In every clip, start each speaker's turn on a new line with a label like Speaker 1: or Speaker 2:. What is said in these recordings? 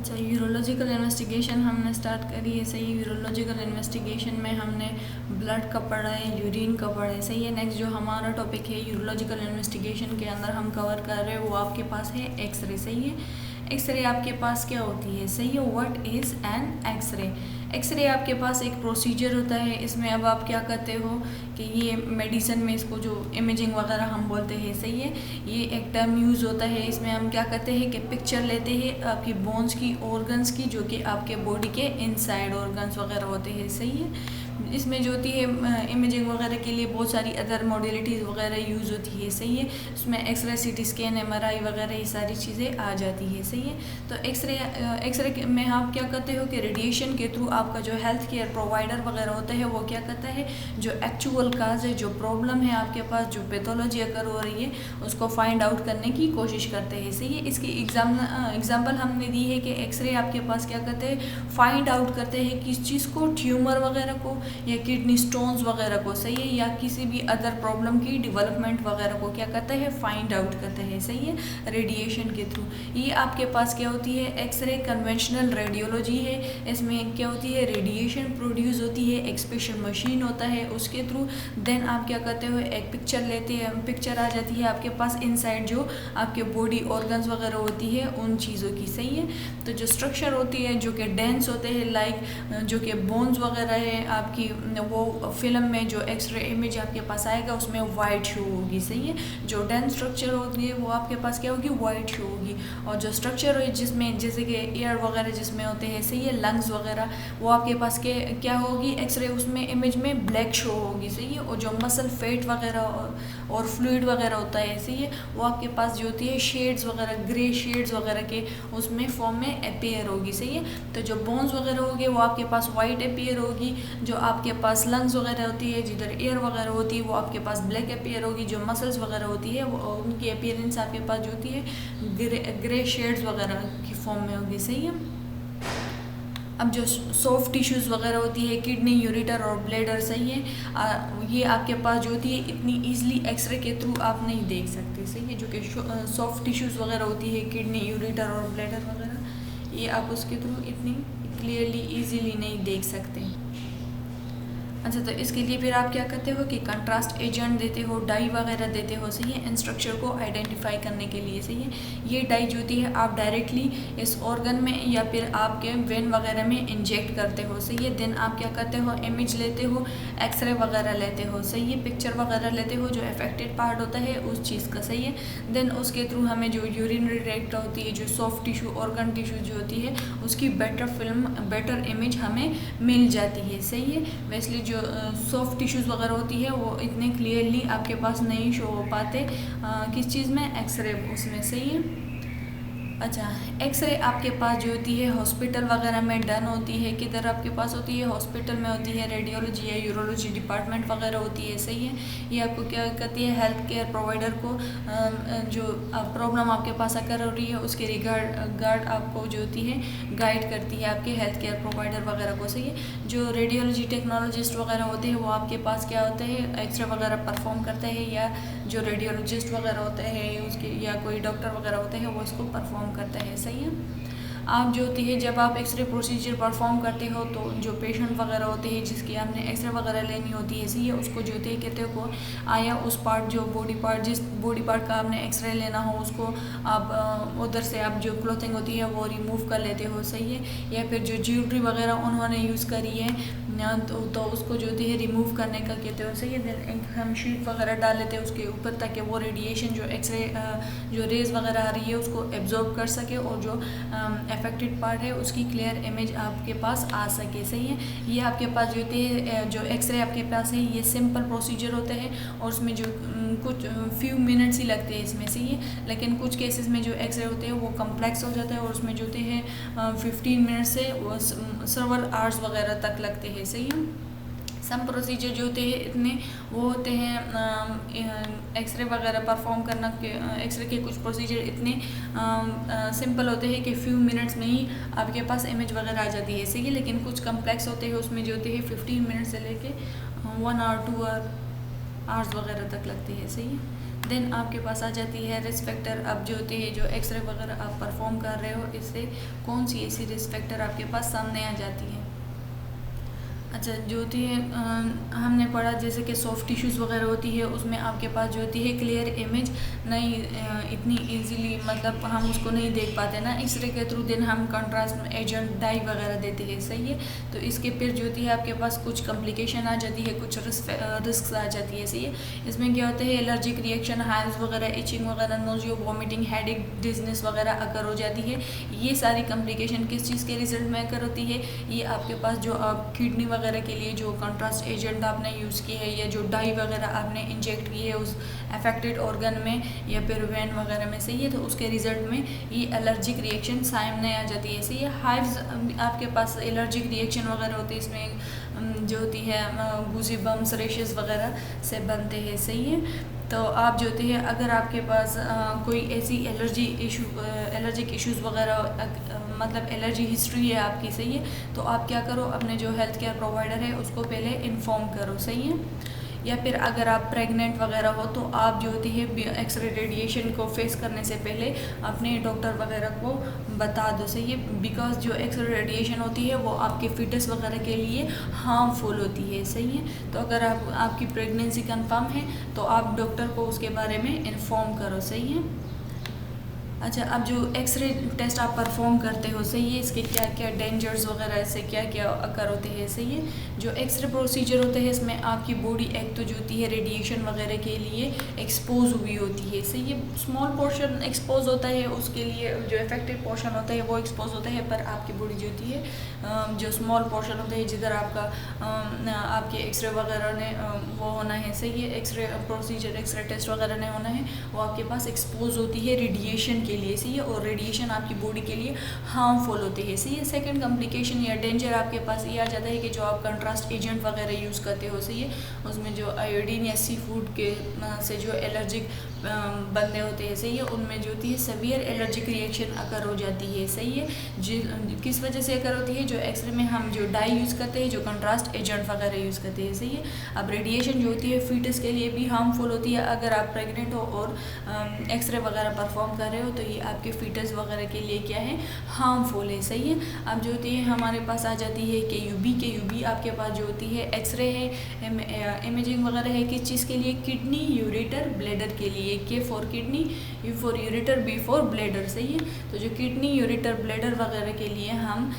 Speaker 1: अच्छा, urological investigation हमने start करी है, सही है। यूरोलॉजिकल इन्वेस्टिगेशन में हमने ब्लड का पढ़ा है, यूरिन का पढ़ा है, सही है। नेक्स्ट जो हमारा टॉपिक है यूरोलॉजिकल इन्वेस्टिगेशन के अंदर हम कवर कर रहे हैं वो आपके पास है एक्सरे, सही है। एक्सरे आपके पास क्या होती है, सही है। What is an X-ray. X-ray आपके पास एक प्रोसीजर होता है, इसमें अब आप क्या करते हो कि ये मेडिसिन में इसको जो इमेजिंग वगैरह हम बोलते हैं, सही है। ये एक टर्म यूज़ होता है, इसमें हम क्या करते हैं कि पिक्चर लेते हैं आपकी बोन्स की, ऑर्गन्स की, जो कि आपके बॉडी के इनसाइड ऑर्गन्स वगैरह होते हैं, सही है। इसमें जो होती है इमेजिंग वगैरह के लिए बहुत सारी अदर मॉडलिटीज़ वगैरह यूज़ होती है, सही है। उसमें एक्सरे, सीटी स्कैन, एमआरआई वगैरह ये सारी चीज़ें आ जाती है, सही है। तो एक्सरे में आप क्या करते हो कि रेडिएशन के थ्रू आपका जो हेल्थ केयर प्रोवाइडर वगैरह होता है वो क्या करता है, जो एक्चुअल काज है, जो प्रॉब्लम है आपके पास, जो पैथोलॉजी अगर हो रही है उसको फाइंड आउट करने की कोशिश करते हैं, सही है। इसकी एग्जाम्पल हमने दी है कि एक्सरे आपके पास क्या करते हैं, फाइंड आउट करते हैं किस चीज़ को, ट्यूमर वगैरह को या किडनी स्टोन्स वगैरह को, सही है, या किसी भी अदर प्रॉब्लम की डेवलपमेंट वगैरह को क्या करता है, फाइंड आउट करते हैं, सही है, रेडिएशन के थ्रू। ये आपके पास क्या होती है, एक्सरे कन्वेंशनल रेडियोलॉजी है। इसमें क्या होती है, रेडिएशन प्रोड्यूस होती है, एक स्पेशल मशीन होता है उसके थ्रू। देन आप क्या करते हो, एक पिक्चर लेते हैं, पिक्चर आ जाती है आपके पास इनसाइड जो आपके बॉडी ऑर्गन्स वगैरह होती है उन चीज़ों की, सही है। तो जो स्ट्रक्चर होती है जो कि डेंस होते हैं, लाइक जो कि बोन्स वगैरह है आपकी, वो फिल्म में जो एक्सरे इमेज आपके पास आएगा उसमें वाइट शो होगी, सही है। जो डेंस स्ट्रक्चर होगी वो आपके पास क्या होगी, वाइट शो होगी। और जो स्ट्रक्चर है जिसमें जैसे कि एयर वगैरह जिसमें होते हैं, सही है, लंग्स वगैरह, वो आपके पास के क्या होगी, एक्सरे उसमें इमेज में ब्लैक शो होगी, सही है। और जो मसल फैट वगैरह और फ्लूइड वगैरह होता है, सही है, वो आपके पास जो होती है शेड्स वगैरह, ग्रे शेड्स वगैरह के उसमें फॉर्म में अपीयर होगी, सही है। तो जो बोन्स वगैरह होगी वो आपके पास वाइट अपीयर होगी। जो आपके पास लंग्स वगैरह होती है, जिधर एयर वगैरह होती है, वो आपके पास ब्लैक अपीयर होगी। जो मसल्स वगैरह होती है वो उनकी अपीयरेंस आपके पास जो होती है ग्रे शेड्स वगैरह की फॉर्म में होगी, सही है। अब जो सॉफ्ट टिश्यूज़ वगैरह होती है, किडनी, यूरेटर और ब्लैडर, सही है, ये आपके पास जो होती है इतनी ईजिली एक्सरे के थ्रू आप नहीं देख सकते, सही है। जो कि सॉफ्ट टिश्यूज़ वगैरह होती है, किडनी, यूरेटर और ब्लैडर वगैरह, ये आप उसके थ्रू इतनी क्लियरली ईजिली नहीं देख सकते। अच्छा, तो इसके लिए फिर आप क्या करते हो कि कंट्रास्ट एजेंट देते हो, डाई वगैरह देते हो, सही है, इन स्ट्रक्चर को आइडेंटिफाई करने के लिए, सही है। ये डाई जो होती है आप डायरेक्टली इस ऑर्गन में या फिर आपके वेन वगैरह में इंजेक्ट करते हो, सही है। देन आप क्या करते हो, इमेज लेते हो, एक्सरे वगैरह लेते हो, सही है, पिक्चर वगैरह लेते हो जो अफेक्टेड पार्ट होता है उस चीज़ का, सही है। देन उसके थ्रू हमें जो यूरिनरी ट्रैक्ट होती है, जो सॉफ्ट टिश्यू, ऑर्गन टिश्यू जो होती है, उसकी बेटर इमेज हमें मिल जाती है, सही है। वैसे जो सॉफ्ट टिश्यूज़ वगैरह होती है वो इतने क्लियरली आपके पास नहीं शो हो पाते किस चीज़ में, एक्सरे उसमें, सही है। अच्छा, एक्सरे आपके पास जो होती है हॉस्पिटल वगैरह में डन होती है, किधर आपके पास होती है, हॉस्पिटल में होती है, रेडियोलॉजी या यूरोलॉजी डिपार्टमेंट वगैरह होती है, सही है। ये आपको क्या करती है, हेल्थ केयर प्रोवाइडर को जो प्रॉब्लम आपके पास अगर हो रही है उसके रिगार्ड आपको जो होती है गाइड करती है आपके हेल्थ केयर प्रोवाइडर वगैरह को, सही है। जो रेडियोलॉजी टेक्नोलॉजिस्ट वगैरह होते हैं वो आपके पास क्या होते हैं, एक्सरे वगैरह परफॉर्म करते हैं, या जो रेडियोलॉजिस्ट वगैरह होते हैं उसके या कोई डॉक्टर वगैरह होते हैं वो इसको परफॉर्म करता है, सही है। आप जो होती है जब आप एक्सरे प्रोसीजर परफॉर्म करते हो तो जो पेशेंट वगैरह होते हैं जिसकी आपने एक्सरे वगैरह लेनी होती है, सही है, उसको जो होती है कहते हो आया उस पार्ट, जो बॉडी पार्ट, जिस बॉडी पार्ट का आपने एक्सरे लेना हो उसको आप उधर से आप जो क्लोथिंग होती है वो रिमूव कर लेते हो, सही है। या फिर जो ज्वेलरी वगैरह उन्होंने यूज़ करी है तो उसको जो होती है रिमूव करने का कहते हो, सही है। देन हम शीट वगैरह डाल लेते हैं उसके ऊपर ताकि वो रेडिएशन जो एक्सरे जो रेज वगैरह आ रही है उसको एब्जॉर्ब कर सके और जो अफेक्टेड पार्ट है उसकी क्लियर इमेज आपके पास आ सके, सही है। ये आपके पास जो होती है जो एक्सरे आपके पास है ये सिंपल प्रोसीजर होता है और उसमें जो कुछ फ्यू मिनट्स ही लगते हैं इसमें, सही है। लेकिन कुछ केसेस में जो एक्सरे होते हैं वो कम्प्लेक्स हो जाता है और उसमें जो होते हैं 15 मिनट से सर्वर आवर्स वगैरह तक लगते हैं, सही है। सम प्रोसीजर जो होते हैं इतने वो होते हैं एक्सरे वगैरह परफॉर्म करना के एक्सरे के कुछ प्रोसीजर इतने सिंपल होते हैं कि फ्यू मिनट्स में ही आपके पास इमेज वगैरह आ जाती है, सही है। लेकिन कुछ कम्प्लेक्स होते हैं उसमें जो होते हैं 15 मिनट से लेके 1 आवर 2 आवर्स वगैरह तक लगती है, सही है। देन आपके पास आ जाती है रिस्क फैक्टर। अब जो होती है जो एक्सरे वगैरह आप परफॉर्म कर रहे हो, इससे कौन सी ऐसी रिस्क फैक्टर आपके पास सामने आ जाती है। अच्छा, जो होती है हमने पढ़ा जैसे कि सॉफ्ट टिश्यूज़ वगैरह होती है, उसमें आपके पास जो होती है क्लियर इमेज नहीं इतनी इजीली मतलब हम उसको नहीं देख पाते ना एक्सरे के थ्रू। देन हम कंट्रास्ट एजेंट डाई वगैरह देते हैं, सही है। तो इसके फिर जो होती है आपके पास कुछ कॉम्प्लिकेशन आ जाती है, कुछ रिस्क आ जाती है, सही है। इसमें क्या होता है एलर्जिक रिएक्शन, हाइव्स वगैरह, इचिंग वगैरह, नोजियो, वॉमिटिंग, हेडेक, डिजनेस वगैरह अकर हो जाती है। ये सारी कॉम्प्लिकेशन किस चीज़ के रिजल्ट में अकर होती है, ये आपके पास जो आप किडनी वगैरह के लिए जो कंट्रास्ट एजेंट आपने यूज़ की है या जो डाई वगैरह आपने इंजेक्ट की है उस अफेक्टेड ऑर्गन में या फिर वेन वगैरह में, सही है। तो उसके रिजल्ट में ये एलर्जिक रिएक्शन सामने आ जाती है, सही है। हाइव्स आपके पास एलर्जिक रिएक्शन वगैरह होती है, इसमें जो होती है गूजी बम्स, रेशेस वगैरह से बनते हैं, सही है। तो आप जो होती है अगर आपके पास कोई ऐसी एलर्जिक इश्यूज़ वगैरह मतलब एलर्जी हिस्ट्री है आपकी, सही है। तो आप क्या करो, अपने जो हेल्थ केयर प्रोवाइडर है उसको पहले इन्फॉर्म करो, सही है। या फिर अगर आप प्रेग्नेंट वगैरह हो तो आप जो होती है एक्सरे रेडिएशन को फेस करने से पहले अपने डॉक्टर वगैरह को बता दो, सही है। बिकॉज जो एक्सरे रेडिएशन होती है वो आपके फिटस वगैरह के लिए हार्मफुल होती है, सही है। तो अगर आपकी प्रेगनेंसी कंफर्म है तो आप डॉक्टर को उसके बारे में इन्फॉर्म करो, सही है। अच्छा, अब जो एक्सरे टेस्ट आप परफॉर्म करते हो, सही है, इसके क्या क्या डेंजर्स वगैरह इससे क्या क्या अकर होते हैं, सही है। जो एक्सरे प्रोसीजर होते हैं इसमें आपकी बॉडी एक तो जो होती है रेडिएशन वगैरह के लिए एक्सपोज हुई होती है, सही है। स्मॉल पोर्शन एक्सपोज होता है, उसके लिए जो इफेक्टेड पोर्शन होता है वो एक्सपोज होता है, पर आपकी बॉडी जो होती है जो स्मॉल पोर्शन होता है जिधर आपके एक्सरे वगैरह ने वो होना है, सही है। एक्सरे प्रोसीजर एक्सरे टेस्ट वगैरह ने होना है वो आपके पास एक्सपोज होती है रेडिएशन के लिए, सही है। और रेडिएशन आपकी बॉडी के लिए हार्मफुल होती है, सही है। सेकंड कॉम्प्लिकेशन या डेंजर आपके पास ये आ जाता है कि जो आप कंट्रास्ट एजेंट वगैरह यूज़ करते हो, सही है, उसमें जो आयोडीन या सी फूड के से जो एलर्जिक बंदे होते हैं, सही है, उनमें जो होती है सीवियर एलर्जिक रिएक्शन अकर हो जाती है, सही है। किस वजह से अकर होती है, जो एक्सरे में हम जो डाई यूज़ करते हैं, जो कंट्रास्ट एजेंट वगैरह यूज़ करते हैं, सही है। अब रेडिएशन जो होती है फीटस के लिए भी हार्मफुल होती है। अगर आप प्रेग्नेंट हो और एक्सरे वगैरह परफॉर्म कर रहे हो तो ये आपके फीटस वगैरह के लिए क्या है, हार्मफुल है, सही है। अब जो होती है हमारे पास आ जाती है के आपके पास जो होती है एक्सरे है, इमेजिंग वगैरह है किस चीज़ के लिए, किडनी, यूरेटर, ब्लैडर के लिए। K for kidney, U for ureter, B for bladder, सही है। तो जो किडनी, यूरेटर, ब्लैडर वगैरह के लिए हम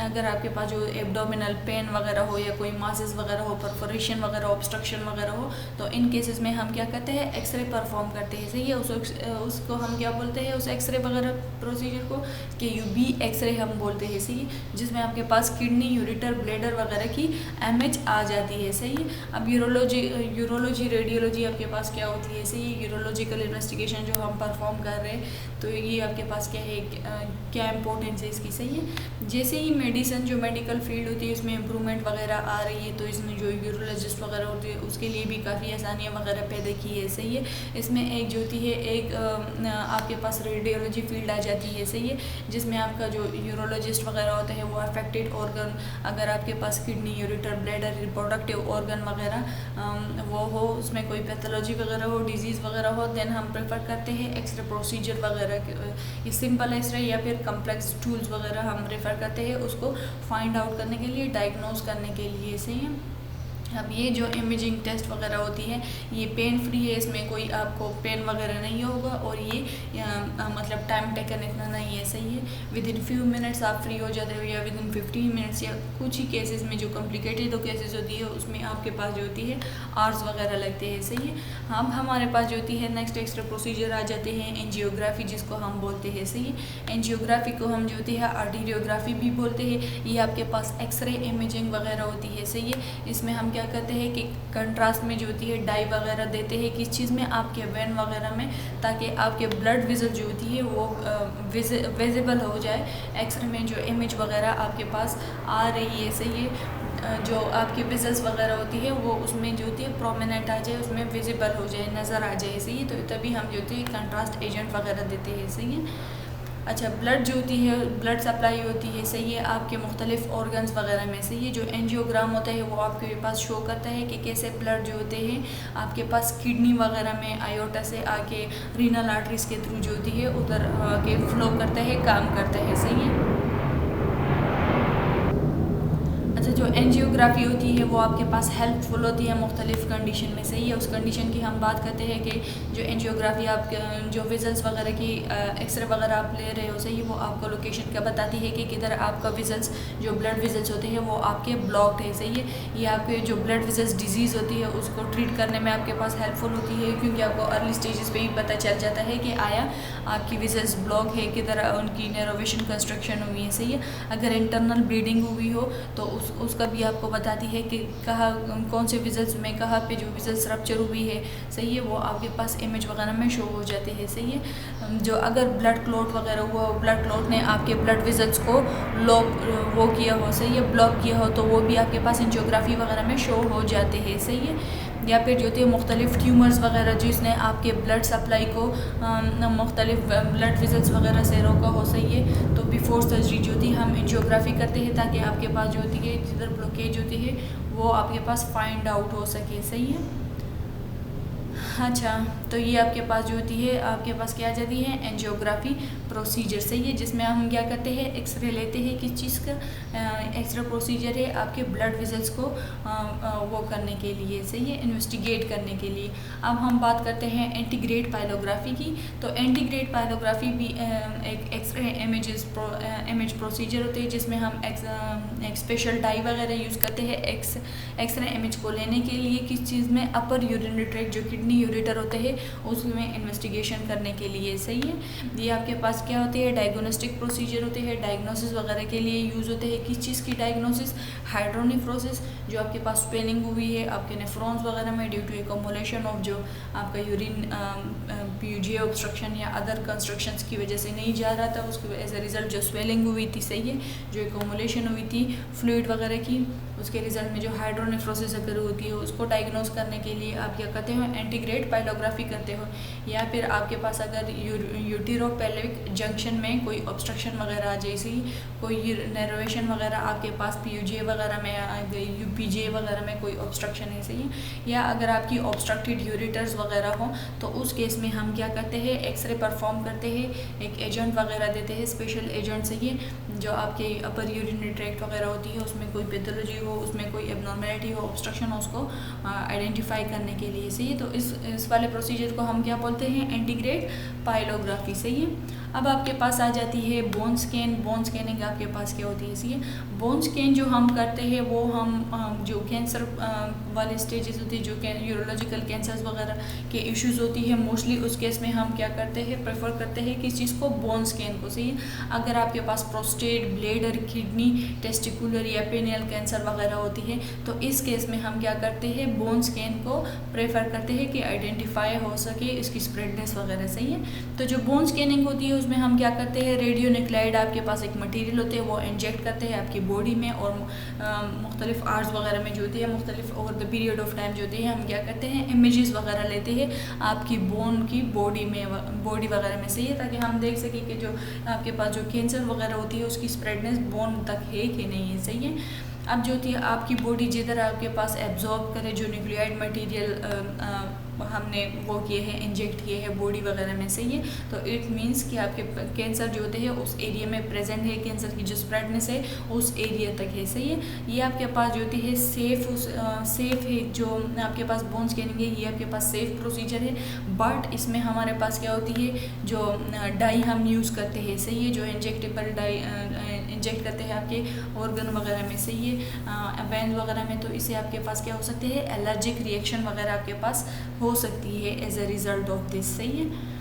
Speaker 1: अगर आपके पास जो एब्डोमिनल पेन वगैरह हो या कोई मासेस वगैरह हो, परफोरेशन वगैरह, ऑब्स्ट्रक्शन वगैरह हो, तो इन केसेस में हम क्या करते हैं, एक्सरे परफॉर्म करते हैं, सही है। उसको हम क्या बोलते हैं, उस एक्सरे वगैरह प्रोसीजर को KUB एक्सरे हम बोलते हैं, सही है, जिसमें आपके पास किडनी, यूरेटर, ब्लैडर वगैरह की इमेज आ जाती है, सही है। अब यूरोलॉजी, रेडियोलॉजी आपके पास क्या होती है, सही है। यूरोलॉजिकल इन्वेस्टिगेशन जो हम परफॉर्म कर रहे हैं तो ये आपके पास क्या है, क्या इंपॉर्टेंस है इसकी, सही है। जैसे ही मेडिसिन जो मेडिकल फील्ड होती है इसमें इम्प्रूवमेंट वगैरह आ रही है तो इसमें जो यूरोलॉजिस्ट वगैरह होते हैं उसके लिए भी काफ़ी आसानियाँ वगैरह पैदा की है, सही है। इसमें एक जो होती है एक आपके पास रेडियोलॉजी फील्ड आ जाती है, सही है, जिसमें आपका जो यूरोलॉजिस्ट वगैरह होता है वो अफेक्टेड ऑर्गन, अगर आपके पास kidney, ureter, bladder, reproductive organ वगैरह वो हो, उसमें कोई पैथोलॉजी वगैरह हो, डिजीज़ वगैरह हो, देन हम प्रेफर करते हैं एक्सरे प्रोसीजर वगैरह, ये सिंपल एक्सरे या फिर कम्प्लेक्स टूल्स वगैरह हम रेफ़र करते हैं उसको फाइंड आउट करने के लिए, डायग्नोज करने के लिए, सही है। अब ये जो इमेजिंग टेस्ट वगैरह होती है ये पेन फ्री है, इसमें कोई आपको पेन वगैरह नहीं होगा और ये मतलब टाइम टेकन इतना नहीं है, सही है। विद इन फ्यू मिनट्स आप फ्री हो जाते हो या विद इन 15 मिनट्स, या कुछ ही केसेस में जो कॉम्प्लिकेटेड केसेस होती है उसमें आपके पास जो होती है आवर्स वगैरह लगते हैं, सही है। हम हमारे पास जो होती है नेक्स्ट एक्स्ट्रा प्रोसीजर आ जाते हैं एंजियोग्राफी, जिसको हम बोलते हैं, सही है। एंजियोग्राफी को हम जो होती है आर्टेरियोग्राफी भी बोलते हैं। ये आपके पास एक्सरे इमेजिंग वगैरह होती है, सही है। इसमें हम क्या करते हैं कि कंट्रास्ट में जो होती है डाई वगैरह देते हैं किस चीज़ में, आपके वेन वगैरह में, ताकि आपके ब्लड वेसल जो होती है वो विजिबल हो जाए। एक्सरे में जो इमेज वगैरह आपके पास आ रही है, सही है, जो आपकी वेसल्स वगैरह होती है वो उसमें जो होती है प्रोमिनेंट आ जाए, उसमें विजिबल हो जाए, नज़र आ जाए, सही है। तो तभी हम जो होती है कंट्रास्ट एजेंट वगैरह देते हैं, सही है। अच्छा, ब्लड जो होती है, ब्लड सप्लाई होती है, सही है, आपके मुख्तलिफ ऑर्गन्स वगैरह में से। ये जो एंजियोग्राम होता है वो आपके पास शो करता है कि कैसे ब्लड जो होते हैं आपके पास किडनी वगैरह में आयोटा से आके रीनल आर्टरीज के थ्रू जो होती है उधर आके फ्लो करता है, काम करता है, सही है। अच्छा, जो एंजियोग्राफी होती है वो आपके पास हेल्पफुल होती है मुख्तलिफ कंडीशन में, सही है। उस कंडीशन की हम बात करते हैं कि जो एंजियोग्राफी आप जो विजल्स वगैरह की एक्सरे वगैरह आप ले रहे हो, सही है, वो आपको लोकेशन का बताती है कि किधर आपका विजल्स जो ब्लड विजल्स होते हैं वो आपके ब्लॉक्ड है, सही है। ये आपके जो ब्लड विजल्स डिजीज़ होती है उसको ट्रीट करने में आपके पास हेल्पफुल होती है, क्योंकि आपको अर्ली स्टेजेस पे ही पता चल जाता है कि आया आपकी विजल्स ब्लॉक है, किधर उनकी नर्वेशन कंस्ट्रक्शन हुई है, सही है। अगर इंटरनल ब्लीडिंग हुई हो तो उसका भी आपको बताती है कि कहाँ कौन से विजल्स में कहाँ पे जो विजल्स रप्चर हुई है, सही है, वो आपके पास इमेज वगैरह में शो हो जाते हैं, सही है। जो अगर ब्लड क्लॉट वगैरह हुआ, ब्लड क्लॉट ने आपके ब्लड विजल्स को वो किया हो, सही है, ब्लॉक किया हो, तो वो भी आपके पास एंजियोग्राफी वगैरह में शो हो जाते हैं, सही है। या फिर जो होती है मुख्तलिफ ट्यूमर्स वगैरह जिसने आपके ब्लड सप्लाई को मुख्तलिफ ब्लड विजल्स वगैरह से रोका हो, सही है, तो बिफोर सर्जरी जो होती है हम एंजियोग्राफी करते हैं ताकि आपके पास जो होती है जिधर ब्लॉकेज होती है वो आपके पास फाइंड आउट हो सके, सही है। अच्छा, तो ये आपके पास जो होती है आपके पास क्या आ जाती है एंजियोग्राफी प्रोसीजर, सही है, जिसमें हम क्या करते हैं एक्सरे लेते हैं। किस चीज़ का एक्सरे प्रोसीजर है आपके ब्लड विजल्स को वो करने के लिए, सही है, इन्वेस्टिगेट करने के लिए। अब हम बात करते हैं एंटीग्रेड पाइलोग्राफी की। तो एंटीग्रेड पाइलोग्राफी भी एक एक्सरे इमेज प्रोसीजर होती है जिसमें हम एक स्पेशल डाई वगैरह यूज़ करते हैं एक्सरे इमेज को लेने के लिए। किस चीज़ में, अपर यूरिनरी ट्रैक्ट जो किडनी यूरेटर होते हैं उसमें इन्वेस्टिगेशन करने के लिए, सही है। ये आपके पास क्या होती है डायग्नोस्टिक प्रोसीजर होते हैं, डायग्नोसिस वगैरह के लिए यूज़ होते हैं। किस चीज़ की डायग्नोसिस, हाइड्रोनेफ्रोसिस, जो आपके पास स्वेलिंग हुई है आपके नेफ्रॉन्स वगैरह में ड्यू टू एकमुलेशन ऑफ जो आपका यूरिन पीयूजी ऑब्स्ट्रक्शन या अदर कंस्ट्रक्शंस की वजह से नहीं जा रहा था, उसके एज ए रिजल्ट जो स्वेलिंग हुई थी, सही है, जो एकमुलेशन हुई थी फ्लूइड वगैरह की, उसके रिजल्ट में जो हाइड्रोनेफ्रोसिस अगर होती है उसको डायग्नोस करने के लिए आप क्या करते हो एंटीग्रेड पाइलोग्राफी करते हो। या फिर आपके पास अगर यूटेरोपेल्विक जंक्शन में कोई ऑब्स्ट्रक्शन वगैरह जैसी कोई नर्वेशन वगैरह आपके पास पीयूजे वगैरह में आ गई, यूपीजे वगैरह में कोई ऑब्स्ट्रक्शन है, सही है, या अगर आपकी ऑब्स्ट्रक्टेड यूरेटर्स वगैरह हो तो उस केस में हम क्या करते हैं एक्सरे परफॉर्म करते हैं, एक एजेंट वगैरह देते हैं, स्पेशल एजेंट, सही है, जो आपके अपर यूरिनरी ट्रैक्ट वगैरह होती है उसमें कोई पैथोलॉजी हो, उसमें कोई एबनॉर्मेलिटी हो, ऑब्स्ट्रक्शन हो, उसको आइडेंटिफाई करने के लिए, सही है। तो इस वाले प्रोसीजर को हम क्या बोलते हैं एंटीग्रेड पाइलोग्राफी, सही है। अब आपके पास आ जाती है बोन स्कैन। बोन स्कैनिंग आपके पास क्या होती है, सही है। बोन स्कैन जो हम करते हैं वो हम जो कैंसर वाले स्टेजेस होती है, जो यूरोलॉजिकल कैंसर्स वगैरह के इश्यूज होती है मोस्टली, उस केस में हम क्या करते हैं प्रेफर करते हैं किस चीज़ को, बोन स्कैन को, सही है। अगर आपके पास प्रोस्टेट, ब्लैडर, किडनी, टेस्टिकुलर या पेनियल कैंसर वगैरह होती है तो इस केस में हम क्या करते हैं बोन स्कैन को प्रेफर करते हैं कि आइडेंटिफाई हो सके इसकी स्प्रेडनेस वगैरह, सही है। तो जो बोन स्कैनिंग होती है उसमें हम क्या करते हैं रेडियो न्यूक्लाइड आपके पास एक मटेरियल होते हैं वो इंजेक्ट करते हैं आपकी बॉडी में, और मुख्तलिफ आवर्स वगैरह में जो होती है मुख्तलिफ over the period of time जो होती है हम क्या करते हैं इमेजेस वगैरह लेते हैं आपकी बोन की बॉडी वगैरह में, सही है, ताकि हम देख सकें कि जो आपके पास जो कैंसर वगैरह होती है उसकी स्प्रेडनेस बोन तक है कि नहीं है, सही है। अब जो होती है आपकी बॉडी जिधर आपके पास एब्जॉर्ब करे जो न्यूक्लियाइड मटेरियल हमने वो किए हैं इंजेक्ट किए हैं बॉडी वगैरह में, सही है। तो इट मीन्स कि आपके कैंसर जो होते हैं उस एरिया में प्रेजेंट है, कैंसर की जो स्प्रेडनेस है उस एरिया तक है, सही है। ये आपके पास जो होती है सेफ है, जो आपके पास बोन स्कैनिंग है ये आपके पास सेफ प्रोसीजर है, बट इसमें हमारे पास क्या होती है जो डाई हम यूज़ करते हैं, सही है, जो इंजेक्टेबल डाई इंजेक्ट करते हैं आपके ऑर्गन वगैरह में, सही है, वेन्स वगैरह में, तो इससे आपके पास क्या हो सकते हैं एलर्जिक रिएक्शन वगैरह आपके पास हो सकती है as a result of this, सही है।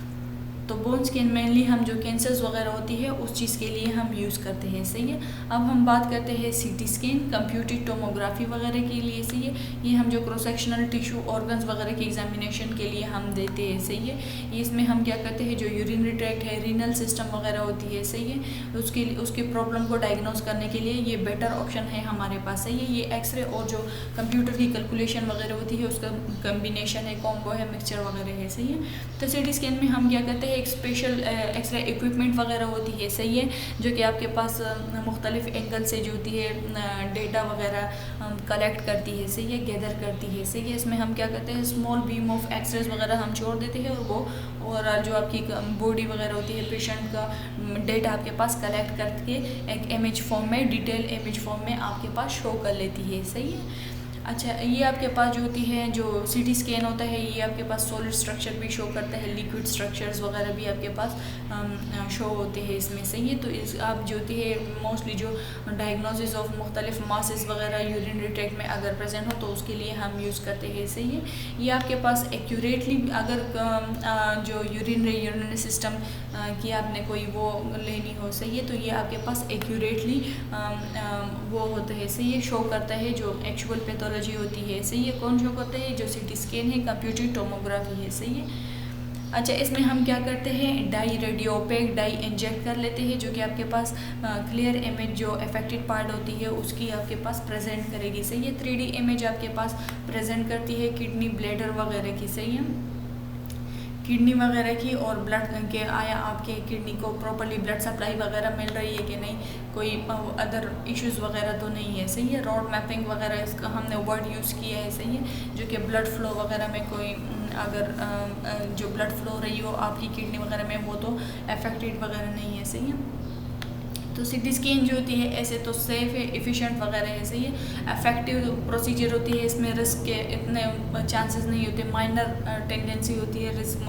Speaker 1: तो बोन स्कैन मेनली हम जो कैंसर्स वगैरह होती है उस चीज़ के लिए हम यूज़ करते हैं, सही है। अब हम बात करते हैं सीटी स्कैन, कंप्यूटेड टोमोग्राफी वगैरह के लिए, सही है। ये हम जो क्रॉस सेक्शनल टिश्यू ऑर्गन्स वगैरह के एग्जामिनेशन के लिए हम देते हैं, सही है। इसमें हम क्या करते हैं जो यूरिनरी ट्रैक्ट है, रीनल सिस्टम वगैरह होती है, सही है, उसके प्रॉब्लम को डायग्नोस करने के लिए ये बेटर ऑप्शन है हमारे पास, सही है। ये एक्सरे और जो कंप्यूटर की कैलकुलेशन वगैरह होती है उसका कम्बिनेशन है, कॉम्बो है, मिक्सचर वगैरह है, सही है। तो सीटी स्कैन में हम क्या करते हैं एक स्पेशल एक्सरे इक्विपमेंट वगैरह होती है, सही है, जो कि आपके पास मुख्तलिफ एंगल से जो होती है डेटा वगैरह कलेक्ट करती है, सही है, गैदर करती है, सही है। इसमें हम क्या करते हैं, स्मॉल बीम ऑफ एक्सरेज वगैरह हम छोड़ देते हैं और वो ओवरऑल जो आपकी बॉडी वगैरह होती है पेशेंट का डेटा आपके पास कलेक्ट करके एक इमेज फॉर्म में, डिटेल इमेज फॉर्म में आपके पास शो कर लेती है, सही है। अच्छा, ये आपके पास जो होती है, जो सीटी स्कैन होता है, ये आपके पास सॉलिड स्ट्रक्चर भी शो करता है, लिक्विड स्ट्रक्चर्स वगैरह भी आपके पास शो होते हैं इसमें, सही है। तो इस आप जो होती है मोस्टली जो डायग्नोसिस ऑफ मुख्तलिफ मासेस वगैरह यूरिनरी ट्रैक्ट में अगर प्रेजेंट हो तो उसके लिए हम यूज़ करते हैं, सही है। ये आपके पास एक्यूरेटली अगर जो यूरिनरी सिस्टम की आपने कोई वो लेनी हो, सही है, तो ये आपके पास एक्यूरेटली वो होता है, सही है, शो करता है जो एक्चुअल पैथोलॉजी होती है, सही है। कौन शो करता है, जो सीटी स्कैन है, कंप्यूटर टोमोग्राफी है, सही है। अच्छा, इसमें हम क्या करते हैं, dye radio opaque dye inject कर लेते हैं, जो कि आपके पास क्लियर इमेज जो अफेक्टेड पार्ट होती है उसकी आपके पास प्रेजेंट करेगी, सही है। 3D इमेज आपके पास प्रेजेंट करती है किडनी, ब्लैडर वगैरह की, सही है, किडनी वगैरह की, और ब्लड के आया आपके किडनी को प्रॉपर्ली ब्लड सप्लाई वगैरह मिल रही है कि नहीं, कोई अदर इश्यूज़ वगैरह तो नहीं है, सही है। रोड मैपिंग वगैरह इसका हमने वर्ड यूज़ किया है, सही है, जो कि ब्लड फ्लो वगैरह में कोई अगर जो ब्लड फ्लो रही हो आपकी किडनी वगैरह में वो तो अफेक्टेड वगैरह नहीं है, सही है। तो सीटी स्कैन जो होती है ऐसे तो सेफ़ है, एफिशिएंट वगैरह है, सही है, इफेक्टिव प्रोसीजर होती है, इसमें रिस्क के इतने चांसेस नहीं होते, माइनर टेंडेंसी होती है रिस्क,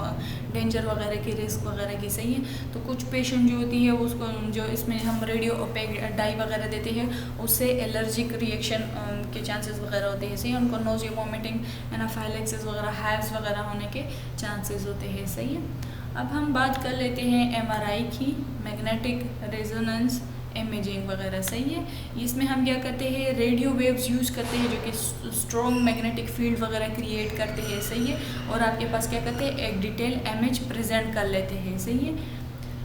Speaker 1: डेंजर वगैरह की, रिस्क वगैरह की, सही है। तो कुछ पेशेंट जो होती है उसको जो इसमें हम रेडियो ओपेक डाई वगैरह देते हैं उससे एलर्जिक रिएक्शन के चांसेस वगैरह होते हैं, सही है, उनको नोजिया, वॉमिटिंग, एनाफाइलेक्सिस वगैरह, हैव्स वगैरह होने के चांसेस होते हैं, सही है। अब हम बात कर लेते हैं MRI की, मैग्नेटिक रेजोनेंस इमेजिंग वगैरह, सही है। इसमें हम क्या करते हैं, रेडियो वेव्स यूज़ करते हैं जो कि स्ट्रॉन्ग मैग्नेटिक फील्ड वगैरह क्रिएट करते हैं, सही है, और आपके पास क्या करते हैं, एक डिटेल इमेज प्रेजेंट कर लेते हैं, सही है।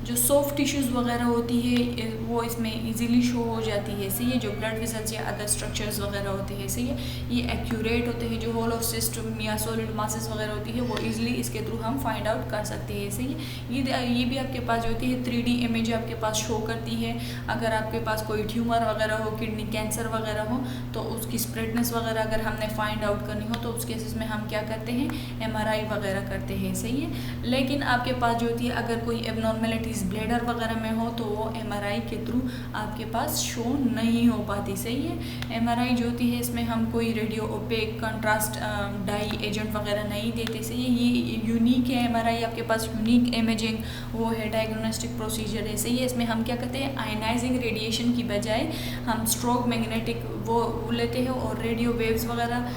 Speaker 1: जो सॉफ्ट टिश्यूज़ वगैरह होती है वो इसमें इजीली शो हो जाती है, सही है। जो ब्लड वेसल्स या अदर स्ट्रक्चर्स वगैरह होते हैं, सही है, ये एक्यूरेट होते हैं। जो होल ऑफ सिस्टम या सॉलिड मासेस वगैरह होती है वो इजीली इसके थ्रू हम फाइंड आउट कर सकते हैं, सही है। ये भी आपके पास जो होती है 3D इमेज आपके पास शो करती है। अगर आपके पास कोई ट्यूमर वगैरह हो, किडनी कैंसर वगैरह हो, तो उसकी स्प्रेडनेस वगैरह अगर हमने फाइंड आउट करनी हो तो उस केसेस में हम क्या करते हैं, MRI वगैरह करते हैं, सही है। लेकिन आपके पास जो होती है अगर कोई एबनॉर्मेलिटी ब्लैडर वगैरह में हो तो वो MRI के थ्रू आपके पास शो नहीं हो पाती, सही है। MRI जो होती है इसमें हम कोई radio OPEC contrast die agent वगैरह नहीं देते, सही है। ये यूनिक है, MRI आपके पास यूनिक इमेजिंग वो है, डायग्नोस्टिक प्रोसीजर है, सही है। इसमें हम क्या करते हैं, आयनाइजिंग रेडिएशन की बजाय हम स्ट्रोक मैग्नेटिक वो लेते हैं और रेडियो वेव्स वगैरह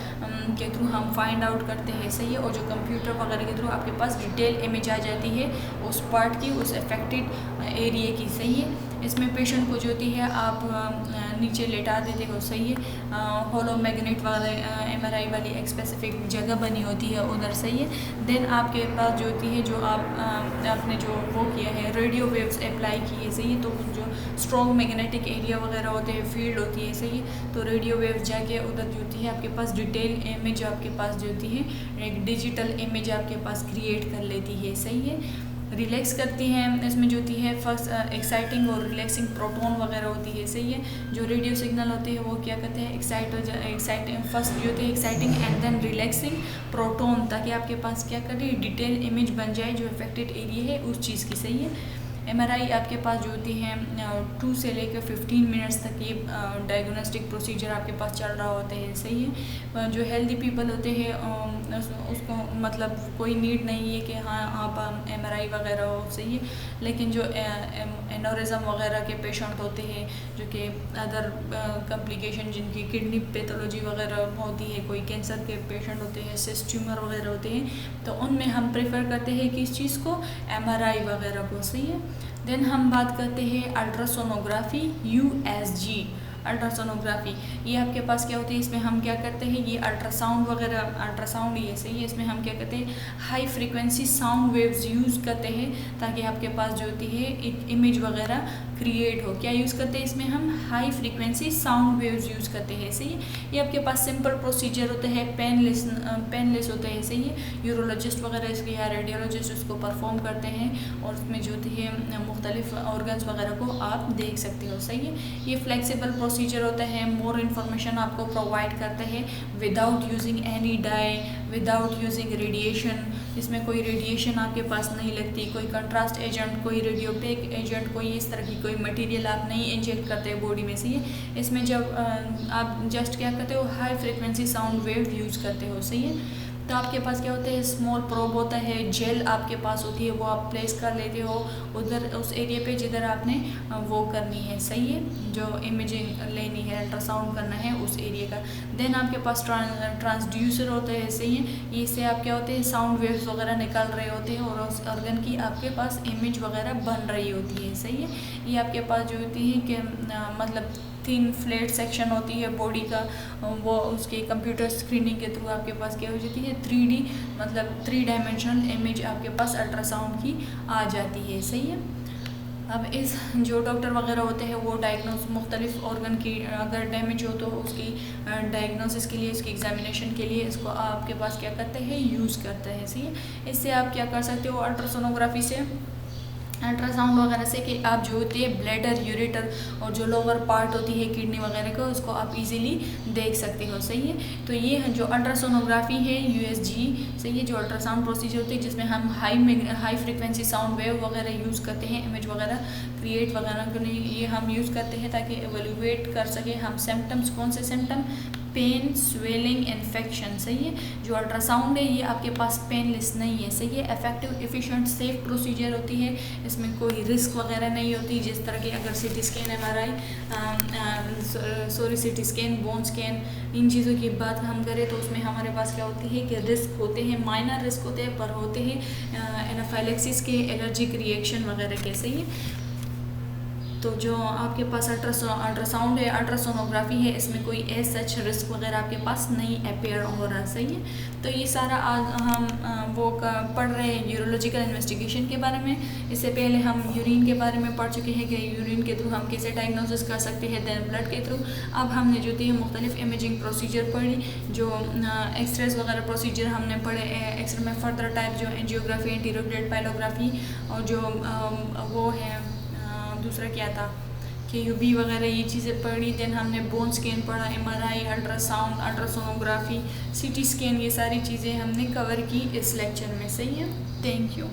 Speaker 1: के थ्रू हम फाइंड आउट करते हैं, सही है। और जो कंप्यूटर वगैरह के थ्रू आपके पास डिटेल इमेज आ जाती है उस पार्ट की, उस अफेक्टेड एरिया की, सही है। इसमें पेशेंट को जो होती है आप नीचे लेटा देते हो, सही है। होलो मैग्नेट वाले MRI वाली एक स्पेसिफिक जगह बनी होती है उधर, सही है। देन आपके पास जो होती है जो आपने जो वो किया है रेडियो वेव्स अप्लाई की है, सही है। तो जो स्ट्रॉन्ग मैग्नेटिक एरिया वगैरह होते हैं, फील्ड होती है, सही है। तो रेडियो वेव्स जाके उधर जो होती है आपके पास डिटेल इमेज आपके पास जो होती है एक डिजिटल इमेज आपके पास क्रिएट कर लेती है, सही है। रिलैक्स करती हैं, इसमें जो होती है फर्स्ट एक्साइटिंग और रिलैक्सिंग प्रोटोन वगैरह होती है, सही है। जो रेडियो सिग्नल होते हैं वो क्या कहते हैं, एक्साइटिंग फर्स्ट जो होती है exciting and then relaxing proton, ताकि आपके पास क्या करे डिटेल इमेज बन जाए जो अफेक्टेड एरिया है उस चीज़ की, सही है। MRI आपके पास जो होती है 2 से लेकर 15 मिनट्स तक ये डायग्नोस्टिक प्रोसीजर आपके पास चल रहा होता है, सही है। जो हेल्दी पीपल होते हैं उसको मतलब कोई नीड नहीं है कि हाँ आप MRI वगैरह हो, सही है। लेकिन जो एनोरिज्म वगैरह के पेशेंट होते हैं जो कि अदर कॉम्प्लिकेशन जिनकी किडनी पैथोलॉजी वगैरह होती है, कोई कैंसर के पेशेंट होते हैं, सिस्ट ट्यूमर वगैरह होते हैं, तो उनमें हम प्रेफर करते हैं कि इस चीज़ को MRI वगैरह को, सही है। देन हम बात करते हैं अल्ट्रासोनोग्राफी, USG अल्ट्रासोनोग्राफी। ये आपके पास क्या होती है, इसमें हम क्या करते हैं, ये अल्ट्रासाउंड वगैरह, अल्ट्रासाउंड ही है, सही है। इसमें हम क्या करते हैं, high frequency sound waves use करते हैं ताकि आपके पास जो होती है एक इमेज वगैरह क्रिएट हो। क्या यूज़ करते हैं इसमें हम? High frequency sound waves use करते हैं, सही है। ये आपके पास सिंपल प्रोसीजर होता है, पेनलेस होता है, सही है। यूरोलॉजिस्ट वगैरह इसके या रेडियोलॉजिस्ट उसको परफॉर्म करते हैं और उसमें जो है मुख्तलिफ ऑर्गन्स वगैरह को आप देख सकते हो, सही है। ये फ्लेक्सिबल प्रोसीजर होता है, मोर इन्फॉर्मेशन आपको प्रोवाइड करता है without using any dye, without using radiation. इसमें कोई रेडिएशन आपके पास नहीं लगती, कोई कंट्रास्ट एजेंट, कोई रेडियोपेक एजेंट, कोई इस तरह की कोई मटेरियल आप नहीं इंजेक्ट करते हो बॉडी में, सही है। इसमें जब आप जस्ट क्या करते हो, high frequency sound wave use करते हो, सही है। तो आपके पास क्या होता है, स्मॉल प्रोब होता है, जेल आपके पास होती है, वो आप प्लेस कर लेते हो उधर उस एरिया पे जिधर आपने वो करनी है, सही है, जो इमेजिंग लेनी है, अल्ट्रासाउंड करना है उस एरिया का। देन आपके पास ट्रांसड्यूसर होता है, सही है। इससे आप क्या होते हैं, साउंड वेव्स वगैरह निकल रहे होते हैं और उस ऑर्गन की आपके पास इमेज वगैरह बन रही होती है, सही है। ये आपके पास जो होती है कि मतलब 3 फ्लैट सेक्शन होती है बॉडी का, वो उसके कंप्यूटर स्क्रीनिंग के थ्रू आपके पास क्या हो जाती है, 3D मतलब 3 डायमेंशनल इमेज आपके पास अल्ट्रासाउंड की आ जाती है, सही है। अब इस जो डॉक्टर वगैरह होते हैं वो डायग्नोस मुख्तलिफ ऑर्गन की अगर डैमेज हो तो उसकी डायग्नोसिस के लिए, उसकी एग्जामिनेशन के लिए इसको आपके पास क्या करते हैं, यूज़ करते हैं, सही है। इससे आप क्या कर सकते हो, अल्ट्रासोनोग्राफी से, अल्ट्रासाउंड वगैरह से कि आप जो होती है ब्लैडर, यूरेटर और जो लोअर पार्ट होती है किडनी वगैरह का, उसको आप इजीली देख सकते हो, सही है। तो ये जो अल्ट्रासोनोग्राफी है USG, सही है, जो अल्ट्रासाउंड प्रोसीजर होती है जिसमें हम हाई फ्रिक्वेंसी साउंड वेव वगैरह यूज़ करते हैं इमेज वगैरह क्रिएट वगैरह के लिए, ये हम यूज़ करते हैं ताकि एवेल्युएट कर सके हम सिम्टम्स। कौन से सिम्टम? पेन, स्वेलिंग, इन्फेक्शन, सही है। जो अल्ट्रासाउंड है ये आपके पास पेनलेस नहीं है, सही है। इफेक्टिव, एफिशिएंट, सेफ प्रोसीजर होती है, इसमें कोई रिस्क वगैरह नहीं होती। जिस तरह की अगर CT scan, MRI, CT scan, bone scan, इन चीज़ों की बात हम करें तो उसमें हमारे पास क्या होती है कि रिस्क होते हैं, माइनर रिस्क होते हैं, पर होते हैं एनाफाइलेक्सिस के, एलर्जिक रिएक्शन वगैरह के, सही है। तो जो आपके पास अल्ट्रासाउंड है, अल्ट्रासोनोग्राफी है, इसमें कोई सच रिस्क वगैरह आपके पास नहीं अपेयर हो रहा, सही है। तो ये सारा आज हम पढ़ रहे हैं यूरोलॉजिकल इन्वेस्टिगेशन के बारे में। इससे पहले हम यूरिन के बारे में पढ़ चुके हैं कि यूरिन के थ्रू हम कैसे डायग्नोसिस कर सकते हैं, देन ब्लड के थ्रू। अब हमने जो थी मुख्तलिफ इमेजिंग प्रोसीजर पढ़ी, जो एक्सरेज वगैरह प्रोसीजर हमने पढ़े। एक्सरे में फर्दर टाइप जो एंजियोग्राफी, एंटीरोग्रेड पाइलोग्राफी और जो वो है दूसरा क्या था कि UV वगैरह, ये चीज़ें पढ़ी। देन हमने बोन स्कैन पढ़ा, MRI, ultrasound, ultrasonography, CT scan, ये सारी चीज़ें हमने कवर की इस लेक्चर में, सही है। Thank you.